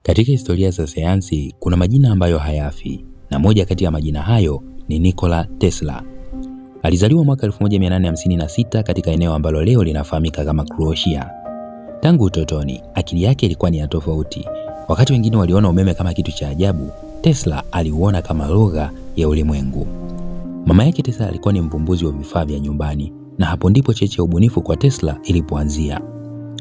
Katika historia za sayansi kuna majina ambayo hayafi, na moja kati ya majina hayo ni Nikola Tesla. Alizaliwa mwaka 1856 katika eneo ambalo leo linafahamika kama Croatia. Tangu utotoni, akili yake ilikuwa ni ya tofauti. Wakati wengine waliona umeme kama kitu cha ajabu, Tesla aliuona kama lugha ya ulimwengu. Mama yake Tesla alikuwa ni mvumbuzi wa vifaa vya nyumbani, na hapo ndipo cheche ya ubunifu kwa Tesla ilipoanzia.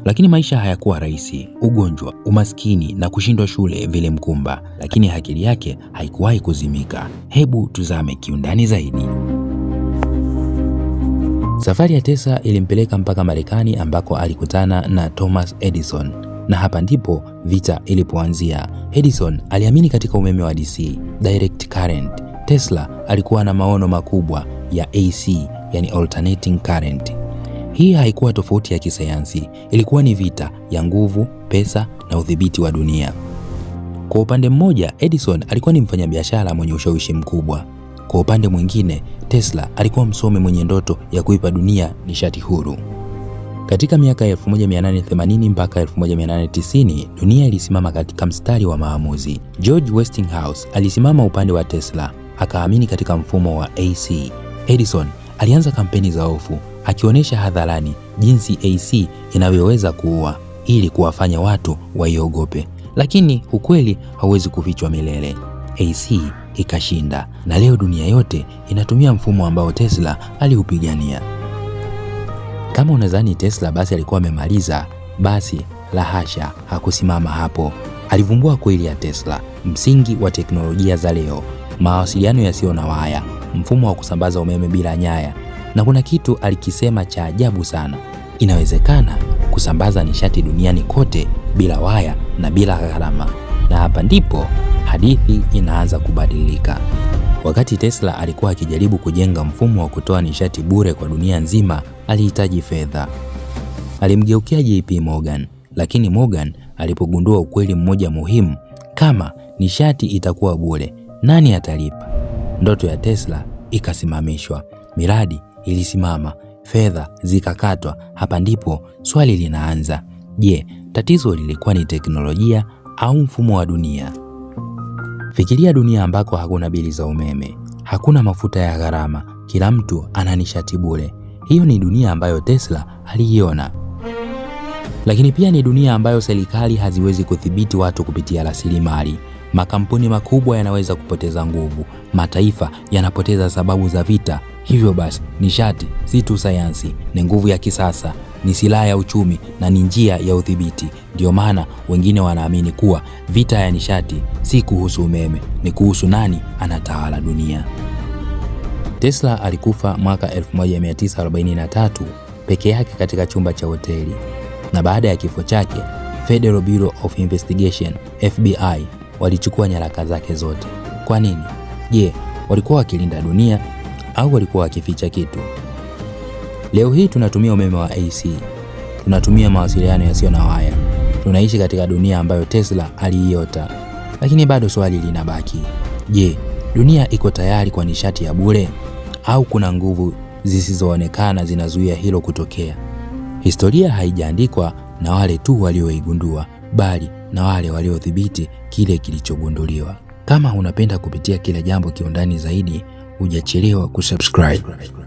Lakini maisha hayakuwa rahisi. Ugonjwa, umaskini na kushindwa shule vilimkumba, lakini akili yake haikuwahi kuzimika. Hebu tuzame kiundani zaidi. Safari ya Tesla ilimpeleka mpaka Marekani ambako alikutana na Thomas Edison, na hapa ndipo vita ilipoanzia. Edison aliamini katika umeme wa DC, direct current. Tesla alikuwa na maono makubwa ya AC, yani alternating current. Hii haikuwa tofauti ya kisayansi, ilikuwa ni vita ya nguvu, pesa na udhibiti wa dunia. Kwa upande mmoja, Edison alikuwa ni mfanyabiashara mwenye ushawishi mkubwa. Kwa upande mwingine, Tesla alikuwa msomi mwenye ndoto ya kuipa dunia nishati huru. Katika miaka ya 1880 mpaka 1890, dunia ilisimama katika mstari wa maamuzi. George Westinghouse alisimama upande wa Tesla, akaamini katika mfumo wa AC. Edison alianza kampeni za hofu, akionyesha hadharani jinsi AC inavyoweza kuua ili kuwafanya watu waiogope. Lakini ukweli hauwezi kufichwa milele. AC ikashinda, na leo dunia yote inatumia mfumo ambao Tesla aliupigania. Kama unadhani Tesla basi alikuwa amemaliza, basi la hasha, hakusimama hapo. Alivumbua kweli ya Tesla, msingi wa teknolojia za leo: mawasiliano yasiyo na waya, mfumo wa kusambaza umeme bila nyaya. Na kuna kitu alikisema cha ajabu sana: inawezekana kusambaza nishati duniani kote bila waya na bila gharama. Na hapa ndipo hadithi inaanza kubadilika. Wakati Tesla alikuwa akijaribu kujenga mfumo wa kutoa nishati bure kwa dunia nzima, alihitaji fedha. Alimgeukia JP Morgan, lakini Morgan alipogundua ukweli mmoja muhimu: kama nishati itakuwa bure, nani atalipa? Ndoto ya Tesla ikasimamishwa, miradi ilisimama, fedha zikakatwa. Hapa ndipo swali linaanza: je, tatizo lilikuwa ni teknolojia au mfumo wa dunia? Fikiria dunia ambako hakuna bili za umeme, hakuna mafuta ya gharama, kila mtu ana nishati bure. Hiyo ni dunia ambayo Tesla aliiona. Lakini pia ni dunia ambayo serikali haziwezi kudhibiti watu kupitia rasilimali. Makampuni makubwa yanaweza kupoteza nguvu, mataifa yanapoteza sababu za vita. Hivyo basi, nishati si tu sayansi, ni nguvu ya kisasa, ni silaha ya uchumi na ni njia ya udhibiti. Ndio maana wengine wanaamini kuwa vita ya nishati si kuhusu umeme, ni kuhusu nani anatawala dunia. Tesla alikufa mwaka 1943 peke yake katika chumba cha hoteli, na baada ya kifo chake Federal Bureau of Investigation FBI walichukua nyaraka zake zote. Kwa nini? Je, walikuwa wakilinda dunia au walikuwa wakificha kitu? Leo hii tunatumia umeme wa AC, tunatumia mawasiliano yasiyo na waya, tunaishi katika dunia ambayo Tesla aliiota. Lakini bado swali linabaki: je, dunia iko tayari kwa nishati ya bure au kuna nguvu zisizoonekana zinazuia hilo kutokea? Historia haijaandikwa na wale tu walioigundua, bali na wale waliodhibiti kile kilichogunduliwa. Kama unapenda kupitia kila jambo kiundani zaidi, hujachelewa kusubscribe.